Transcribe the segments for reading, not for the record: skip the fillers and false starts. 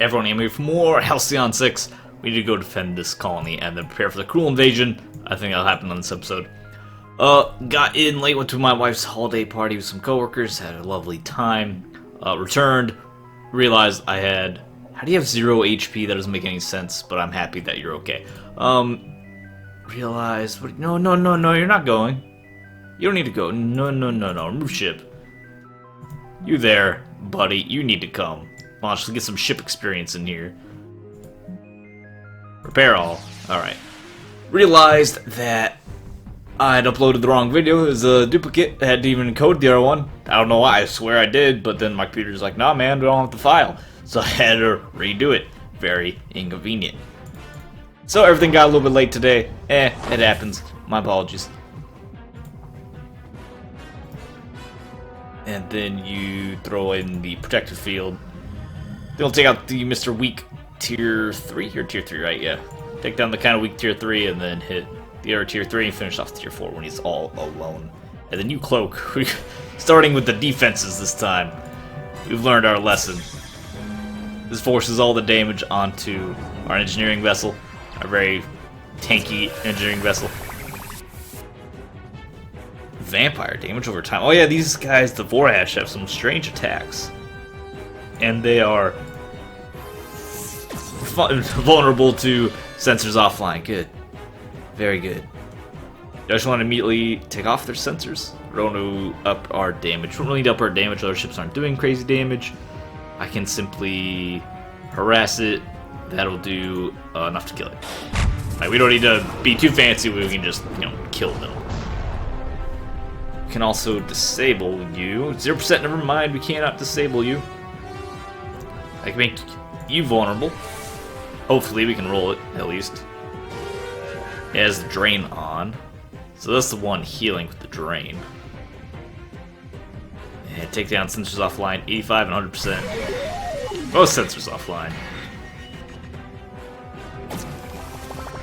Everyone aiming for more Halcyon 6. We need to go defend this colony and then prepare for the cruel invasion. I think that'll happen on this episode. Got in late, went to my wife's holiday party with some coworkers, had a lovely time. Returned, realized I had... How do you have 0 HP? That doesn't make any sense, but I'm happy that you're okay. Realized... No, you're not going. You don't need to go. No, move ship. You there, buddy, you need to come. Come on, let's get some ship experience in here. Repair all. Alright. Realized that I had uploaded the wrong video. It was a duplicate. I had to even encode the other one. I don't know why. I swear I did, but then my computer's like, nah, man, we don't have the file. So I had to redo it. Very inconvenient. So everything got a little bit late today. It happens. My apologies. And then you throw in the protected field. They'll take out the Mr. Weak tier 3 or tier 3, right? Yeah. Take down the kind of weak tier 3 and then hit the other tier 3 and finish off tier 4 when he's all alone. And then you cloak. Starting with the defenses this time. We've learned our lesson. This forces all the damage onto our engineering vessel. Our very tanky engineering vessel. Vampire damage over time. Oh yeah, these guys, the Vorash, have some strange attacks. And they are vulnerable to sensors offline. Good. Very good. I just want to immediately take off their sensors. We don't want to up our damage. We don't really need to up our damage. Other ships aren't doing crazy damage. I can simply harass it. That'll do enough to kill it. Like, we don't need to be too fancy. We can just, kill them. We can also disable you. 0%, never mind. We cannot disable you. I can make you vulnerable. Hopefully we can roll it, at least. It has the drain on. So that's the one healing with the drain. And take down sensors offline, 85 and 100%. Both sensors offline.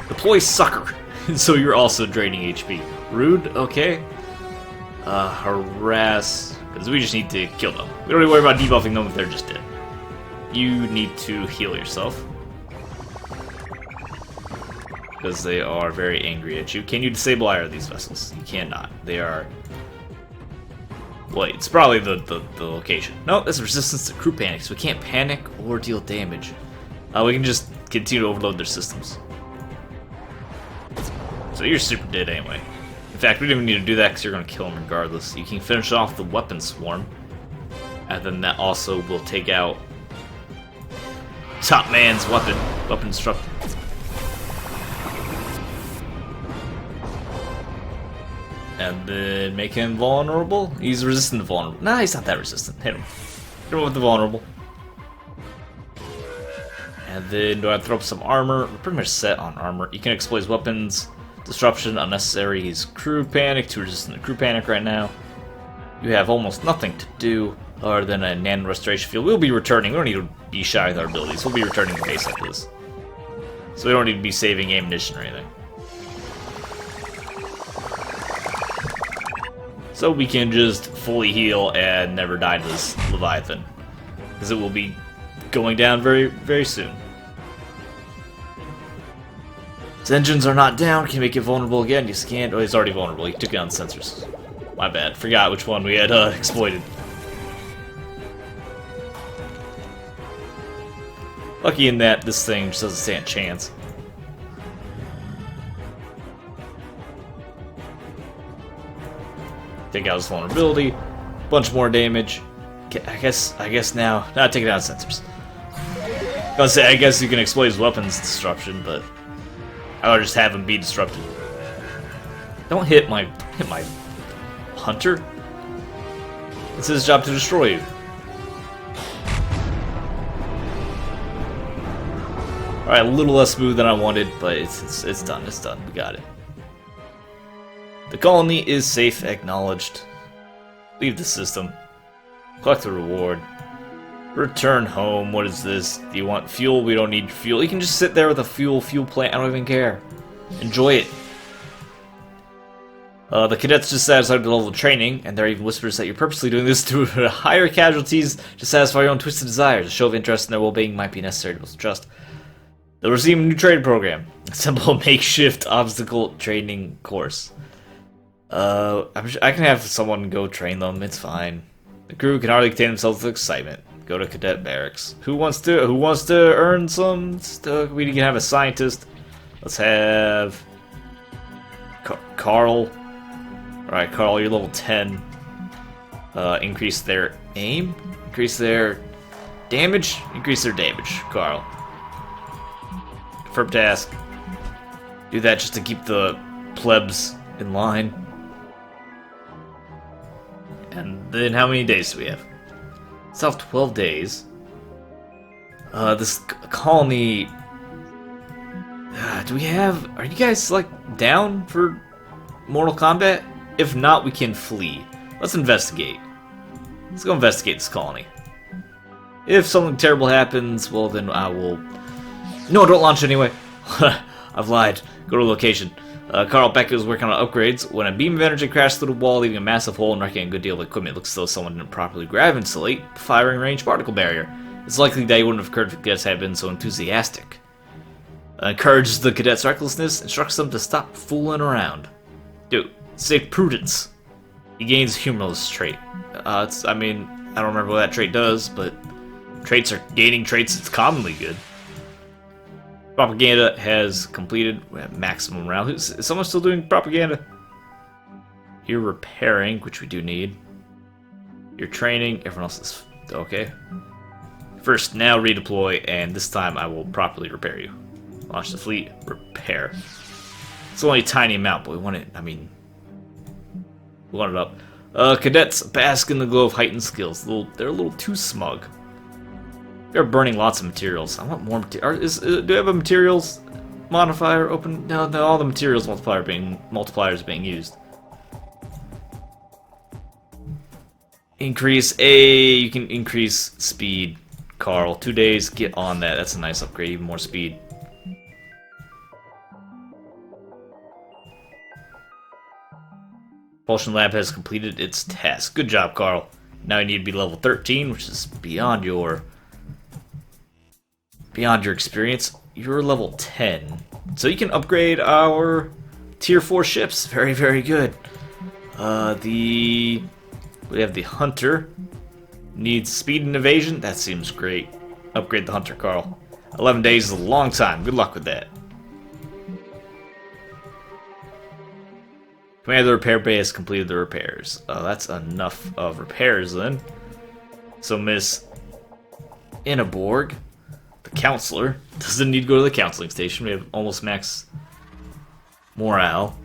Deploy sucker. So you're also draining HP. Rude, okay. Harass, because we just need to kill them. We don't need to worry about debuffing them if they're just dead. You need to heal yourself. Because they are very angry at you. Can you disable either of these vessels? You cannot. They are... Wait, it's probably the location. No, that's resistance to crew panic, so we can't panic or deal damage. We can just continue to overload their systems. So you're super dead anyway. In fact, we don't even need to do that because you're going to kill them regardless. You can finish off the weapon swarm. And then that also will take out top man's weapon instructor. And then make him vulnerable. He's resistant to vulnerable. Nah, he's not that resistant. Hit him. Hit him with the vulnerable. And then do I throw up some armor? We're pretty much set on armor. You can exploit his weapons. Disruption, unnecessary. He's crew panic. Too resistant to crew panic right now. You have almost nothing to do other than a nano restoration field. We'll be returning. We don't need to be shy with our abilities. We'll be returning to base like this. So we don't need to be saving ammunition or anything. So we can just fully heal and never die to this Leviathan. Because it will be going down very, very soon. His engines are not down. Can you make it vulnerable again? Yes, you can. Oh, he's already vulnerable. He took down sensors. My bad. Forgot which one we had exploited. Lucky in that this thing just doesn't stand a chance. Take out his vulnerability. Bunch more damage. I guess now. Not taking down sensors. I was gonna say, I guess you can exploit his weapons disruption, but I would just have him be disrupted. Don't hit my hunter. It's his job to destroy you. Alright, a little less smooth than I wanted, but it's done. It's done. We got it. The colony is safe, acknowledged. Leave the system. Collect the reward. Return home. What is this? Do you want fuel? We don't need fuel. You can just sit there with a fuel plant. I don't even care. Enjoy it. The cadets just satisfied with the level of training, and there are even whispers that you're purposely doing this to higher casualties to satisfy your own twisted desires. A show of interest in their well-being might be necessary to build trust. They'll receive a new training program. A simple makeshift obstacle training course. I can have someone go train them, it's fine. The crew can hardly contain themselves with excitement. Go to cadet barracks. Who wants to earn some stuff? We can have a scientist. Let's have Carl. Alright, Carl, you're level 10. Increase their aim? Increase their damage? Increase their damage, Carl. Confirm task. Do that just to keep the plebs in line. And then how many days do we have? Still have 12 days. This colony... do we have... Are you guys, like, down for Mortal Kombat? If not, we can flee. Let's investigate. Let's go investigate this colony. If something terrible happens, well then I will... No, don't launch anyway. I've lied. Go to location. Carl Becker is working on upgrades. When a beam of energy crashed through the wall, leaving a massive hole and wrecking a good deal of equipment, it looks as though someone didn't properly grab and insulate the firing range particle barrier. It's likely that he wouldn't have occurred if the cadets had been so enthusiastic. Encourages the cadets' recklessness, instructs them to stop fooling around. Dude, save prudence. He gains humorless trait. I mean, I don't remember what that trait does, but gaining traits is commonly good. Propaganda has completed. We have maximum round. Is someone still doing propaganda? You're repairing, which we do need. You're training. Everyone else is okay. First, now redeploy, and this time I will properly repair you. Launch the fleet. Repair. It's only a tiny amount, but we want it. I mean, we want it up. Cadets bask in the glow of heightened skills. They're a little too smug. They're burning lots of materials. I want more materials. Do we have a materials modifier open? No, all the materials multipliers being used. Increase you can increase speed, Carl. 2 days, get on that. That's a nice upgrade, even more speed. Propulsion Lab has completed its task. Good job, Carl. Now you need to be level 13, which is beyond your experience. You're level 10. So you can upgrade our tier 4 ships. Very, very good. We have the Hunter. Needs speed and evasion. That seems great. Upgrade the Hunter, Carl. 11 days is a long time. Good luck with that. Commander of the repair bay has completed the repairs. That's enough of repairs then. So Miss Ingeborg, the counselor, doesn't need to go to the counseling station. We have almost max morale.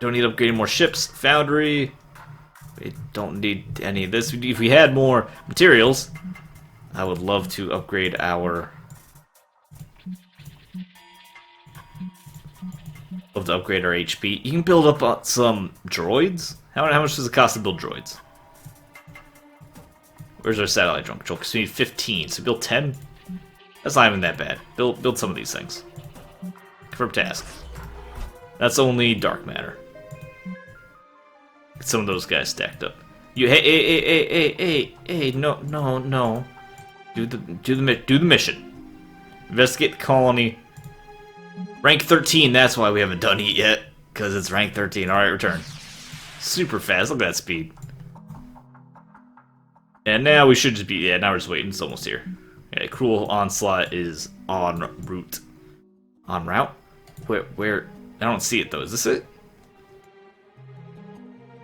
Don't need upgrading more ships. Foundry. We don't need any of this. If we had more materials, I would love to upgrade our... Love to upgrade our HP. You can build up some droids. How much does it cost to build droids? Where's our satellite drone control? Because we need 15. So build 10? That's not even that bad. Build some of these things. Confirm task. That's only dark matter. Get some of those guys stacked up. You hey, no. Do the mission. Investigate the colony. Rank 13, that's why we haven't done it yet. Because it's rank 13. Alright, return. Super fast, look at that speed. And now we should just be, yeah, now we're just waiting, it's almost here. Yeah, Cruel Onslaught is en route. En route? Where? I don't see it though, is this it?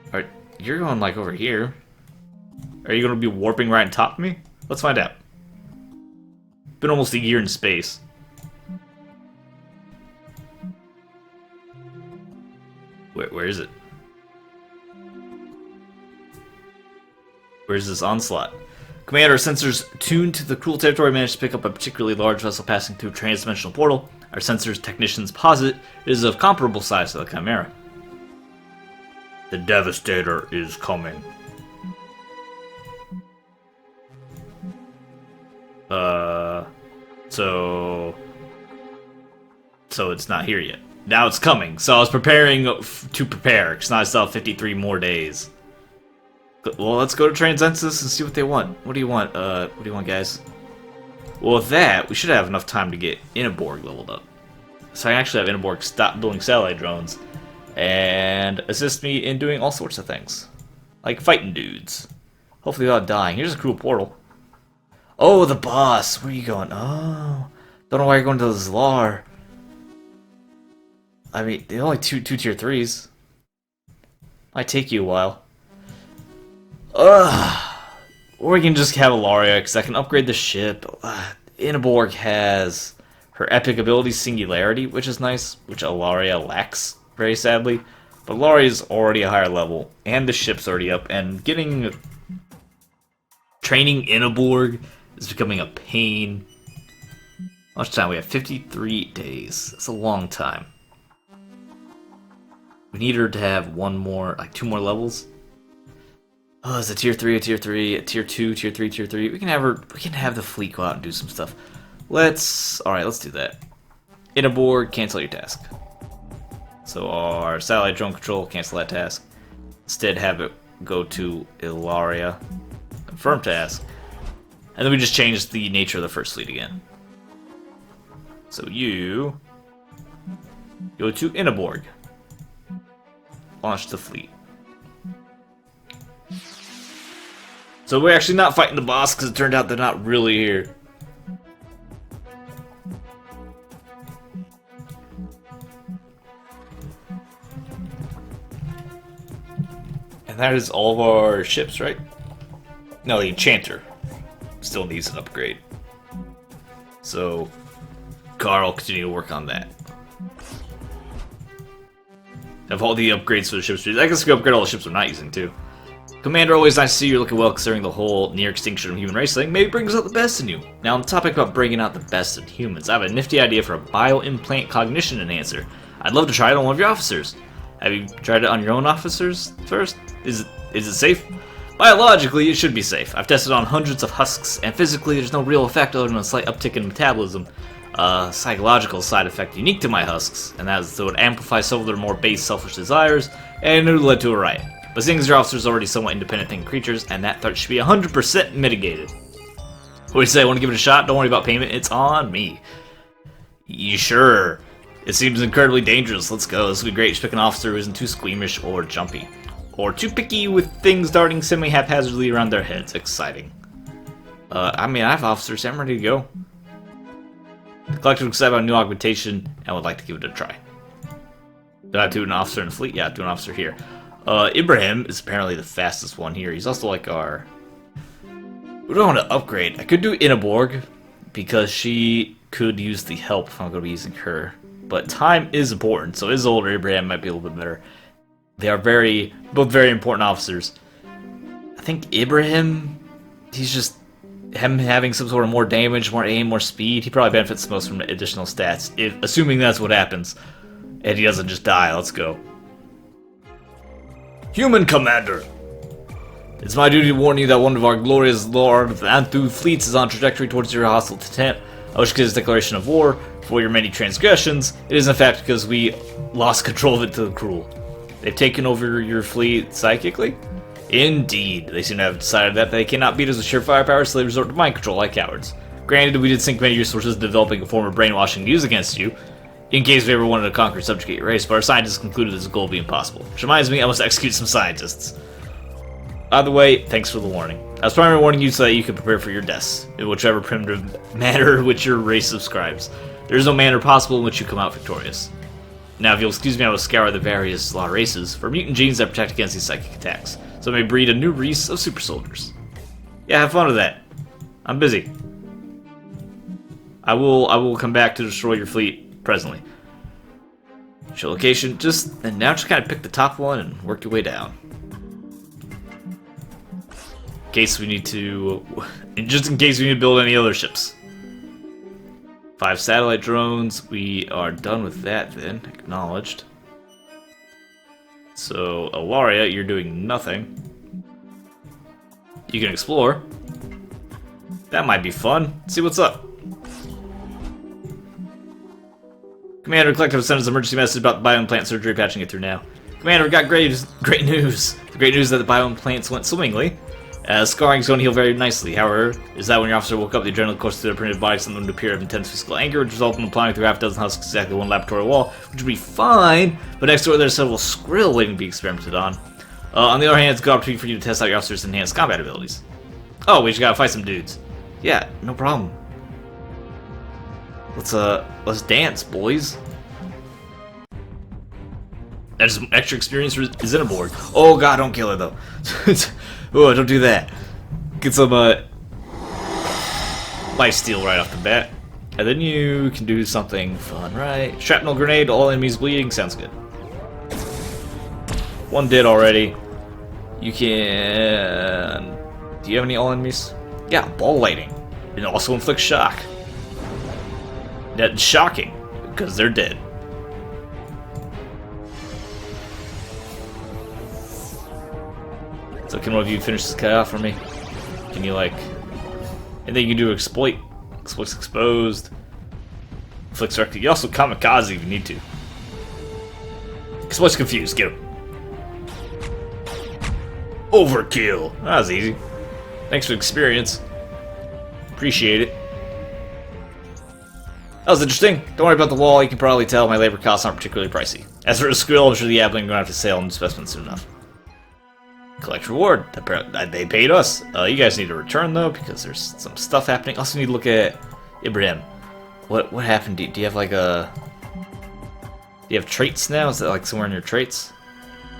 Alright, you're going like over here. Are you going to be warping right on top of me? Let's find out. Been almost a year in space. Where is it? Where's this onslaught? Commander, our sensors tuned to the cruel territory managed to pick up a particularly large vessel passing through a transdimensional portal. Our sensors technicians posit it is of comparable size to the Chimera. The Devastator is coming. So it's not here yet. now it's coming. So I was preparing to prepare, because now I still have 53 more days. Well, let's go to Transcensus and see what they want. What do you want? What do you want, guys? Well, with that, we should have enough time to get Inneborg leveled up. So I can actually have Inneborg stop building satellite drones and assist me in doing all sorts of things. Like fighting dudes. Hopefully without dying. Here's a cool portal. Oh, the boss. Where are you going? Oh. Don't know why you're going to the Zlar. I mean, they're only two tier 3s. Might take you a while. Or we can just have Ilaria, because I can upgrade the ship. Inneborg has her epic ability Singularity, which is nice, which Ilaria lacks, very sadly. But Ilaria is already a higher level, and the ship's already up, and training Inneborg is becoming a pain. How much time? We have 53 days. That's a long time. We need her to have one more, like 2 more levels. Oh, it's a tier 3, a tier 3, a tier 2, tier 3, tier 3. We can have the fleet go out and do some stuff. Alright, let's do that. Inneborg, cancel your task. So our satellite drone control, cancel that task. Instead have it go to Ilaria. Confirm task. And then we just change the nature of the first fleet again. So you go to Inneborg. Launch the fleet. So we're actually not fighting the boss because it turned out they're not really here. And that is all of our ships, right? No, the Enchanter still needs an upgrade. So Carl continue to work on that. Have all the upgrades for the ships. I guess we upgrade all the ships we're not using too. Commander, always nice to see you. Looking well considering the whole near extinction of human race thing. Maybe brings out the best in you. Now on the topic about bringing out the best in humans, I have a nifty idea for a bio-implant cognition enhancer. I'd love to try it on one of your officers. Have you tried it on your own officers first? Is it safe? Biologically, it should be safe. I've tested on hundreds of husks, and physically there's no real effect other than a slight uptick in metabolism. Psychological side effect unique to my husks, and that is that it would amplify some of their more base selfish desires, and it would lead to a riot. But seeing as your officers are already somewhat independent thinking creatures, and that threat should be 100% mitigated. What do you say, want to give it a shot? Don't worry about payment, it's on me. You sure? It seems incredibly dangerous, let's go. This will be great, just pick an officer who isn't too squeamish or jumpy. Or too picky with things darting semi-haphazardly around their heads, exciting. I mean, I have officers, I'm ready to go. The collective excited about a new augmentation and would like to give it a try. Do I do an officer in the fleet? Yeah, do an officer here. Ibrahim is apparently the fastest one here. He's also like our... We don't want to upgrade. I could do Inneborg because she could use the help if I'm going to be using her. But time is important, so his older Ibrahim might be a little bit better. They are both very important officers. I think Ibrahim, he's just... him having some sort of more damage, more aim, more speed, he probably benefits the most from additional stats. Assuming that's what happens. And he doesn't just die, let's go. Human Commander! It's my duty to warn you that one of our glorious Lord of the Anthu fleets is on trajectory towards your hostile intent. I wish to get his declaration of war for your many transgressions. It is in fact because we lost control of it to the cruel. They've taken over your fleet psychically? Indeed. They seem to have decided that they cannot beat us with sheer firepower, so they resort to mind control like cowards. Granted, we did sink many resources developing a form of brainwashing to use against you, in case we ever wanted to conquer and subjugate your race, but our scientists concluded this goal would be impossible. Which reminds me, I must execute some scientists. By the way, thanks for the warning. I was primarily warning you so that you could prepare for your deaths, in whichever primitive manner which your race subscribes. There is no manner possible in which you come out victorious. Now, if you'll excuse me, I will scour the various law races for mutant genes that protect against these psychic attacks, so I may breed a new race of super soldiers. Yeah, have fun with that. I'm busy. I will come back to destroy your fleet presently. Show location, and now just kind of pick the top one and work your way down. In case we need to, just in case we need to build any other ships. 5 satellite drones, we are done with that then, acknowledged. So, Ilaria, you're doing nothing. You can explore. That might be fun. See what's up. Commander, Collective sent us an emergency message about the bioimplant surgery, patching it through now. Commander, we got great news. The great news is that the bioimplants went swimmingly. Scarring is going to heal very nicely. However, is that when your officer woke up, the adrenaline coursed through their primitive body, sent them to a period of intense physical anger, which resulted in applying through half a dozen husks exactly one laboratory wall, which would be fine, but next door there's several skrill waiting to be experimented on. On the other hand, it's a good opportunity for you to test out your officer's enhanced combat abilities. Oh, we just gotta fight some dudes. Yeah, no problem. Let's dance, boys. That's some extra experience for Xenoboard. Oh god, don't kill her though. Oh, don't do that. Get some lifesteal right off the bat. And then you can do something fun, right? Shrapnel grenade, all enemies bleeding, sounds good. One dead already. You can... Do you have any all enemies? Yeah, ball lighting. It also inflicts shock. That's shocking, because they're dead. So can one of you finish this guy off for me? Can you like... And then you can do exploit. Exploit's exposed. Inflicts directly. You also kamikaze if you need to. Exploit's confused. Get him. Overkill. That was easy. Thanks for the experience. Appreciate it. That was interesting. Don't worry about the wall. You can probably tell my labor costs aren't particularly pricey. As for the skrill, I'm sure the Appling are going to have to sell them specimens soon enough. Collect reward. They paid us. You guys need to return though because there's some stuff happening. Also need to look at Ibrahim. What happened? Do you have like a? Do you have traits now? Is that like somewhere in your traits?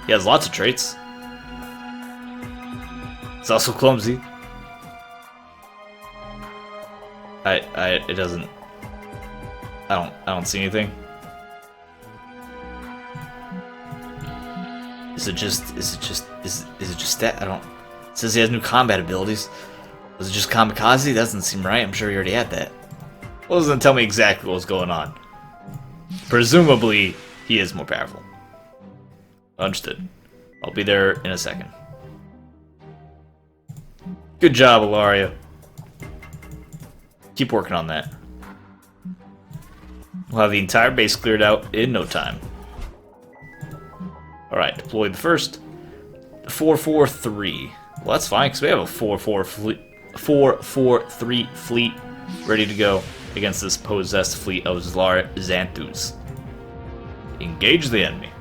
He has lots of traits. It's also clumsy. It doesn't. I don't see anything. Is it just that? I don't... It says he has new combat abilities. Was it just kamikaze? That doesn't seem right. I'm sure he already had that. Well, it doesn't tell me exactly what's going on. Presumably, he is more powerful. Understood. I'll be there in a second. Good job, Ilaria. Keep working on that. We'll have the entire base cleared out in no time. Alright, deploy the first. 443. Well, that's fine, because we have a 443 fleet ready to go against this possessed fleet of Zlar Xanthus. Engage the enemy.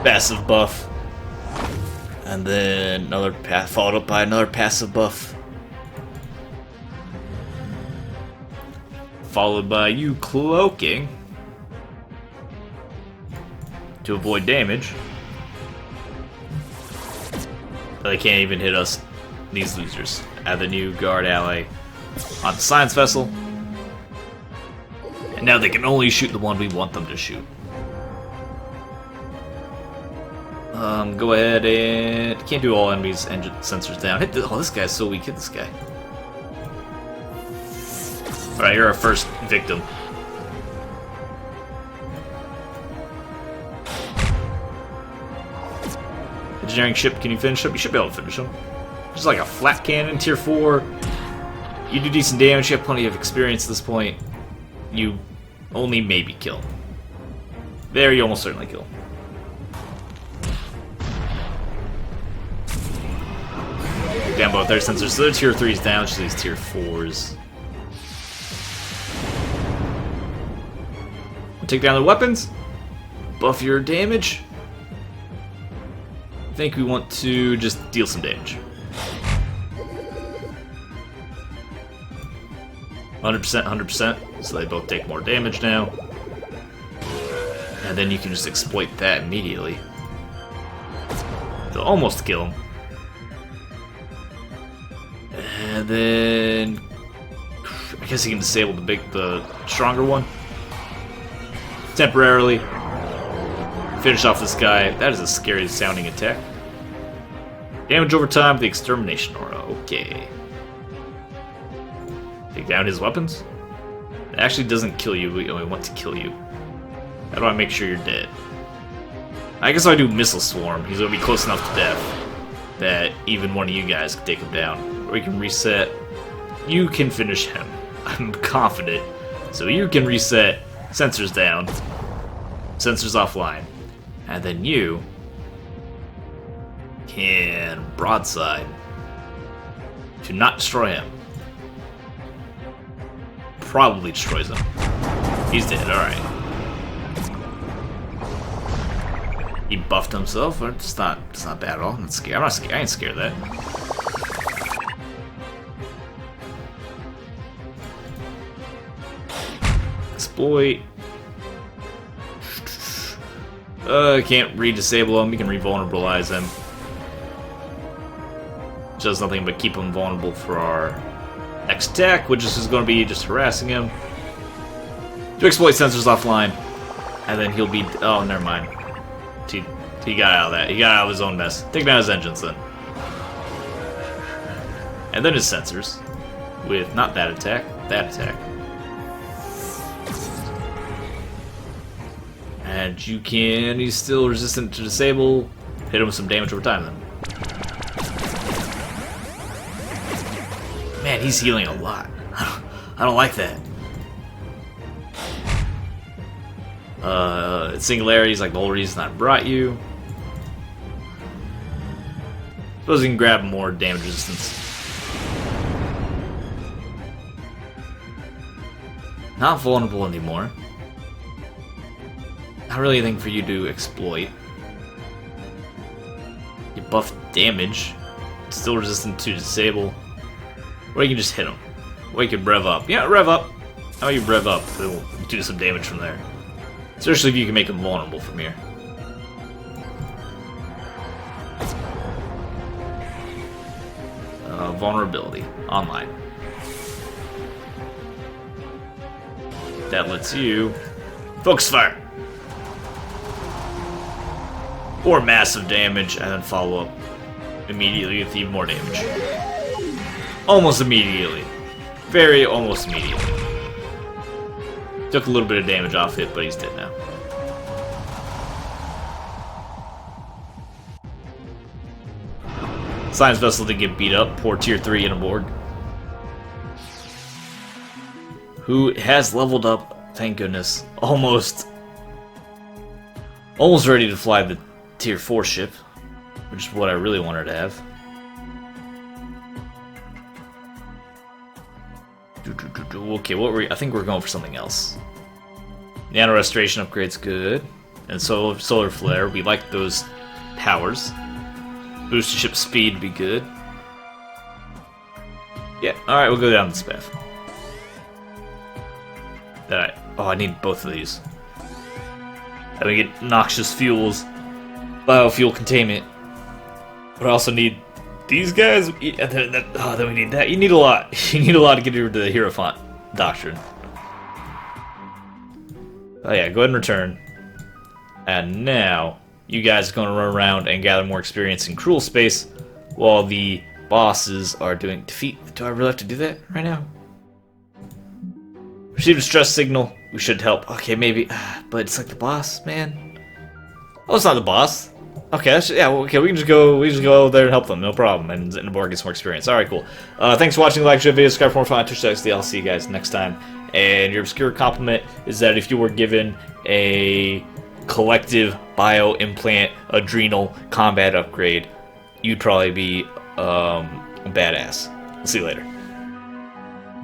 Passive buff. And then another followed up by another passive buff. Followed by you cloaking to avoid damage. But they can't even hit us, these losers. Add the new guard ally on the science vessel. And now they can only shoot the one we want them to shoot. Go ahead and... Can't do all enemies, engine sensors down. Hit the... Oh, this guy's so weak. Hit this guy. Alright, you're our first victim. Engineering ship, can you finish him? You should be able to finish him. Just like a flat cannon, tier 4. You do decent damage, you have plenty of experience at this point. You only maybe kill. There, you almost certainly kill. Down both their sensors, so their tier 3s down, just these tier 4s. Take down the weapons, buff your damage. I think we want to just deal some damage. 100%, 100%, so they both take more damage now. And then you can just exploit that immediately. They'll almost kill him. And then... I guess you can disable the stronger one. Temporarily. Finish off this guy. That is a scary sounding attack. Damage over time with the extermination aura. Okay. Take down his weapons. It actually doesn't kill you, we only want to kill you. How do I make sure you're dead? I guess if I do missile swarm, he's gonna be close enough to death that even one of you guys can take him down. Or we can reset. You can finish him. I'm confident. So you can reset sensors down, sensors offline, and then you can broadside to not destroy him. Probably destroys him. He's dead, alright. He buffed himself, but it's not bad at all. I'm not scared. I'm not scared. I ain't scared of that. Exploit. Can't re-disable him. You can re-vulnerabilize him. Which does nothing but keep him vulnerable for our next attack, which is just going to be just harassing him. To exploit sensors offline, and then he'll be. Oh, never mind. He got out of that. He got out of his own mess. Take down his engines then. And then his sensors. With not that attack, that attack. And you can... He's still resistant to disable. Hit him with some damage over time then. Man, he's healing a lot. I don't like that. Singularities like the whole reason I brought you. Suppose you can grab more damage resistance. Not vulnerable anymore. Not really anything for you to exploit. You buff damage. Still resistant to disable. Or you can just hit him. Or you can rev up. Yeah, rev up. How about you rev up? It'll do some damage from there. Especially if you can make him vulnerable from here. Vulnerability. Online. That lets you... Focus fire! Or massive damage, and then follow up immediately with even more damage. Almost immediately. Very almost immediately. Took a little bit of damage off it, but he's dead now. Science vessel did get beat up. Poor tier 3 in aboard. Who has leveled up, thank goodness. Almost ready to fly the tier 4 ship, which is what I really wanted to have. Okay, I think we're going for something else. Nano restoration upgrade's good, and solar flare. We like those powers. Boost ship speed would be good. Yeah, all right, we'll go down this path. I need both of these. And we get noxious fuels, biofuel containment. But I also need these guys, and then we need that. You need a lot. You need a lot to get rid of the Hierophant Doctrine. Oh yeah, go ahead and return. And now, you guys are going to run around and gather more experience in Cruel Space, while the bosses are doing defeat. Do I really have to do that right now? Receive a stress signal. We should help. Okay, maybe, but it's like the boss, man. Oh, it's not the boss. Okay, okay. We can just go there and help them, no problem. And Zenborg gets more experience. All right, cool. Thanks for watching. Like, share video, subscribe for more fun on Twitch.tv. I'll see you guys next time. And your obscure compliment is that if you were given a collective bio implant adrenal combat upgrade, you'd probably be a badass. We'll see you later.